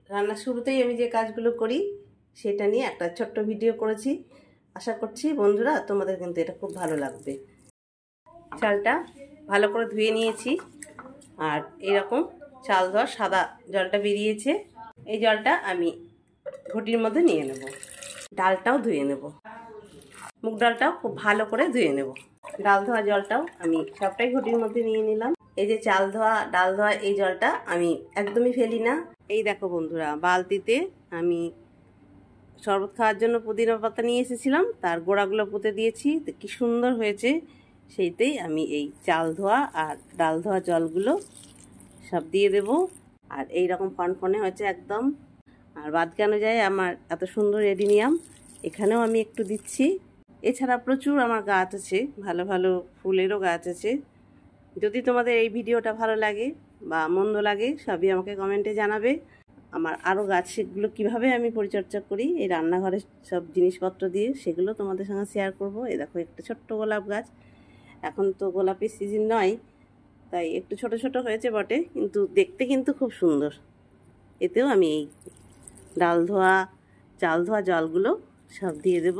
রান্নার শুরুতেই আমি যে কাজগুলো করি সেটা নিয়ে একটা ছোট্ট ভিডিও করেছি। আশা করছি বন্ধুরা তোমাদের কিন্তু এটা খুব ভালো লাগবে। চালটা ভালো করে ধুয়ে নিয়েছি, আর এরকম চাল ধোয়া সাদা জলটা বেরিয়েছে। এই জলটা আমি ঘটির মধ্যে নিয়ে নেব। ডালটাও ধুয়ে নেব, মুগ ডালটাও খুব ভালো করে ধুয়ে নেব। ডাল ধোয়া জলটাও আমি সবটাই ঘটির মধ্যে নিয়ে নিলাম। এই যে চাল ধোয়া ডাল ধোয়া এই জলটা আমি একদমই ফেলি না। এই দেখো বন্ধুরা, বালতিতে আমি শরবত খাওয়ার জন্য পুদিনা পাতা নিয়ে এসেছিলাম, তার গোড়াগুলো পুঁতে দিয়েছি, কি সুন্দর হয়েছে। সেইতেই আমি এই চাল ধোয়া আর ডাল ধোয়া জলগুলো সব দিয়ে দেব। আর এই রকম ফনফনে হয়েছে একদম। আর বাদ কেন যায় আমার এত সুন্দর এডিনিয়াম, এখানেও আমি একটু দিচ্ছি। এছাড়া প্রচুর আমার গাছ আছে, ভালো ভালো ফুলেরও গাছ আছে। যদি তোমাদের এই ভিডিওটা ভালো লাগে বা মন্দ লাগে সবই আমাকে কমেন্টে জানাবে। আমার আরও গাছ সেগুলো কীভাবে আমি পরিচর্যা করি এই রান্নাঘরের সব জিনিসপত্র দিয়ে, সেগুলো তোমাদের সঙ্গে শেয়ার করব। এই দেখো একটা ছোট্ট গোলাপ গাছ, এখন তো গোলাপের সিজন নয় তাই একটু ছোট ছোট হয়েছে বটে, কিন্তু দেখতে কিন্তু খুব সুন্দর। এতেও আমি এই ডাল ধোয়া চাল ধোয়া জলগুলো সব দিয়ে দেব।